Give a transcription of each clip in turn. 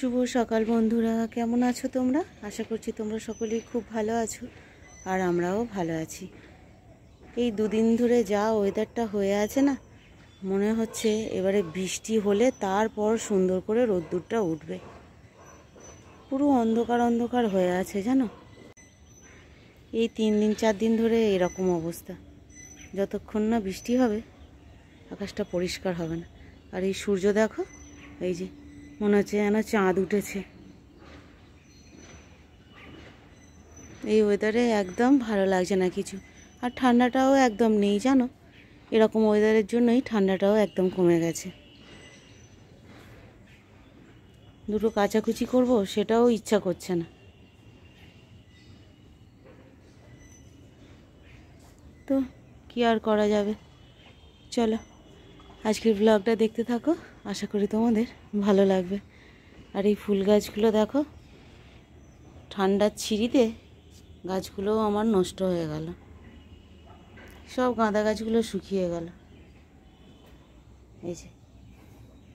শুভ সকাল বন্ধুরা, কেমন আছো তোমরা? আশা করছি তোমরা সকলেই খুব ভালো আছো আর আমরাও ভালো আছি। এই দুদিন ধরে যা ওয়েদারটা হয়ে আছে না, মনে হচ্ছে এবারে বৃষ্টি হলে তারপর সুন্দর করে রোদ্দুরটা উঠবে। পুরো অন্ধকার অন্ধকার হয়ে আছে জানো। এই 3 দিন 4 দিন ধরে এরকম অবস্থা। যতক্ষণ না বৃষ্টি হবে আকাশটা পরিষ্কার হবে না। আর এই সূর্য দেখো, এই যে মনে হচ্ছে যেন চাঁদ উঠেছে। এই ওয়েদারে একদম ভালো লাগছে না কিছু। আর ঠান্ডাটাও একদম নেই জানো। এরকম ওয়েদারের জন্যই ঠান্ডাটাও একদম কমে গেছে। দুটো কাচাকুচি করব, সেটাও ইচ্ছা করছে না। তো কি আর করা যাবে, চলো আজকের ব্লগটা দেখতে থাকো, আশা করি তোমাদের ভালো লাগবে। আর এই ফুল গাছগুলো দেখো, ঠান্ডার ছিঁড়িতে গাছগুলোও আমার নষ্ট হয়ে গেল। সব গাঁদা গাছগুলো শুকিয়ে গেল। এই যে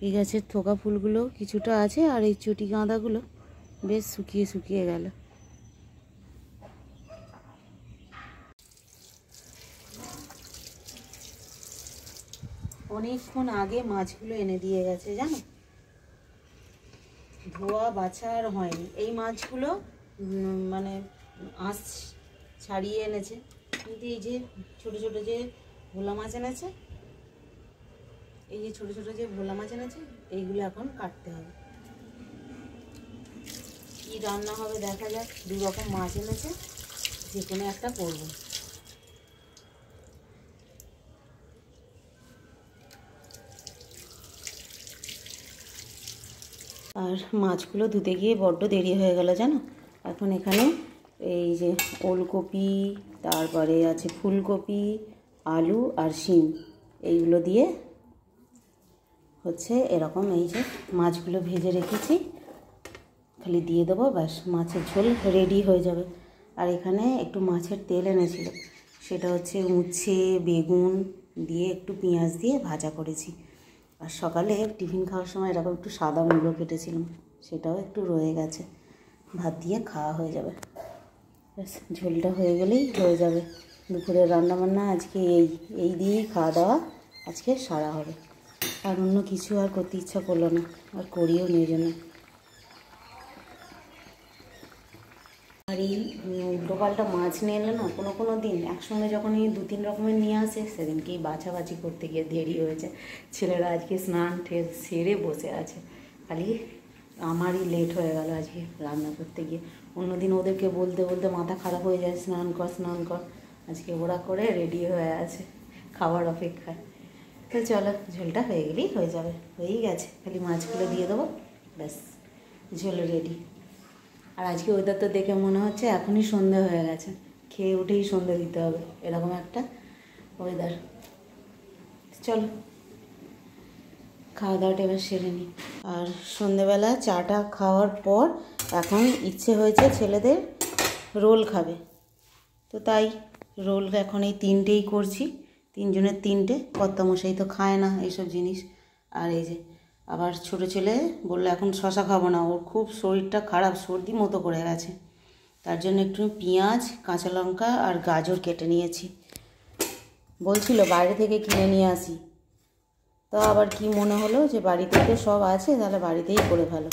এই গাছের থোকা ফুলগুলো কিছুটা আছে, আর এই চটি গাঁদাগুলো বেশ শুকিয়ে শুকিয়ে গেল। অনেকক্ষণ আগে মাছগুলো এনে দিয়ে গেছে জানো, ধোয়া বাছা আর হয়নি। এই মাছগুলো মানে আঁশ ছাড়িয়ে এনেছে, কিন্তু এই যে ছোট ছোট যে ভোলা মাছ এনেছে, এই যে ছোট ছোট যে ভোলা মাছ এনেছে, এইগুলো এখন কাটতে হবে। কি রান্না হবে দেখা যাক। 2 রকম মাছ এনেছে, যে কোনো একটা করবো। আর মাছগুলো ধুতে গিয়ে বড্ড দেরি হয়ে গেল জানো। এখন এখানে এই যে ওলকপি, তারপরে আছে ফুলকপি, আলু আর শিম, এইগুলো দিয়ে হচ্ছে এরকম। এই যে মাছগুলো ভেজে রেখেছি, খালি দিয়ে দেবো, ব্যাস মাছের ঝোল রেডি হয়ে যাবে। আর এখানে একটু মাছের তেল এনেছিল, সেটা হচ্ছে উচ্ছে বেগুন দিয়ে একটু পেঁয়াজ দিয়ে ভাজা করেছি। আর সকালে টিফিন খাওয়ার সময় এরকম একটু সাদা মূলো কেটেছিলাম, সেটাও একটু রয়ে গেছে। ভাত দিয়ে খাওয়া হয়ে যাবে, ব্যাস ঝোলটা হয়ে গেলেই হয়ে যাবে। দুপুরের রান্নাবান্না আজকে এই দিয়েই খাওয়া দাওয়া আজকে সারা হবে। আর অন্য কিছু আর করতে ইচ্ছা করলো না, আর করিও নিয়ে জন্য। আর এই উল্টোপাল্টা মাছ নিয়ে এলে না, কোনো দিন একসঙ্গে যখন এই 2-3 রকমের নিয়ে আসে, সেদিনকেই বাছাবাছি করতে গিয়ে দেরি হয়েছে। ছেলেরা আজকে স্নান সেরে বসে আছে, খালি আমারই লেট হয়ে গেল আজকে রান্না করতে গিয়ে। অন্যদিন ওদেরকে বলতে বলতে মাথা খারাপ হয়ে যায়, স্নান কর। আজকে ওরা করে রেডি হয়ে আছে খাবার অপেক্ষায়। তো চলো, ঝোলটা হয়ে গেলেই হয়ে যাবে, হয়েই গেছে। খালি মাছগুলো দিয়ে দেবো, ব্যাস ঝোল রেডি। আর আজকে ওয়েদার তো দেখে মনে হচ্ছে এখনই সন্ধে হয়ে গেছে, খেয়ে উঠেই সন্ধে দিতে হবে, এরকম একটা ওয়েদার। চলো খাওয়া দাওয়াটা এবার সেরে নিই। আর সন্ধেবেলা চাটা খাওয়ার পর এখন ইচ্ছে হয়েছে ছেলেদের রোল খাবে, তো তাই রোল এখন এই 3টেই করছি, 3 জনের 3টে। কর্তামশাই তো খায় না এইসব জিনিস। আর এই যে আবার ছোটো ছেলে বললো এখন শশা খাবো না, ওর খুব শরীরটা খারাপ, সর্দি মতো করে গেছে। তার জন্য একটু পেঁয়াজ কাঁচা লঙ্কা আর গাজর কেটে নিয়েছি। বলছিল বাইরে থেকে কিনে নিয়ে আসি, তো আবার কি মনে হলো যে বাড়িতে তো সব আছে, তাহলে বাড়িতেই করে ভালো।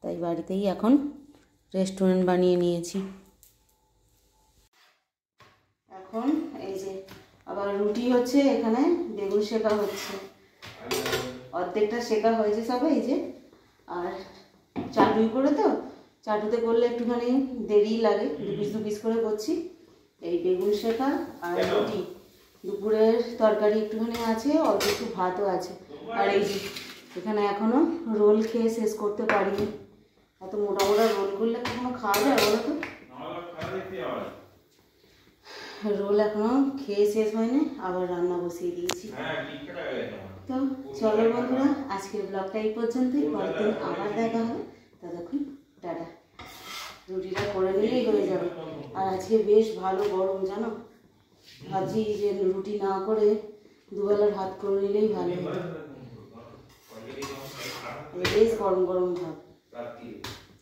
তাই বাড়িতেই এখন রেস্টুরেন্ট বানিয়ে নিয়েছি। এখন এই যে আবার রুটি হচ্ছে, এখানে বেগুন শেকা হচ্ছে, অর্ধেকটা শেকা হয়েছে সবে। এই যে আর চাটুই করে, তো চাটুতে করলে একটুখানি দেরি লাগে, 2 পিস করে করছি। এই বেগুন শেকা আর রুটি, দুপুরের তরকারি একটুখানি আছে, অল্প একটু ভাতও আছে। আর এই যে এখানে এখনো রোল খেয়ে শেষ করতে পারিনি। এত মোটা মোটা রোল করলে কখনো খাওয়া যায় বলো তো? রোল এখনো খেয়ে শেষ হয়নি, আবার রান্না বসিয়ে দিয়েছি। তো চলো বন্ধুরা, আজকের ব্লগটা এই পর্যন্তই। পরের দিন আবার দেখা হবে, ততক্ষণ টাটা। রুটিটা করে নিলেই হয়ে যাবে। আর আজকে বেশ ভালো গরম জানো, ভাবছি যে রুটি না করে 2 বেলার ভাত করে নিলেই ভালো হতো। বেশ গরম গরম ভাব।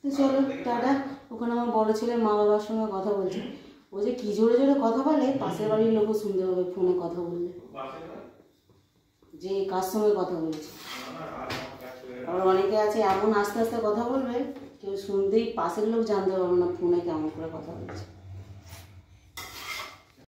তো চলো টাটা। ওখানে আমার বড় ছেলের মা বাবার সঙ্গে কথা বলছে। ও যে কি জোরে জোরে কথা বলে, পাশের বাড়ির লোকও শুনতে পাবে ফোনে কথা বললে, যে কার সঙ্গে কথা বলছে। আবার অনেকে আছে এমন আস্তে আস্তে কথা বলবে, কেউ শুনতেই পাশের লোক জানতে পারবে না ফোনে কেমন করে কথা বলছে।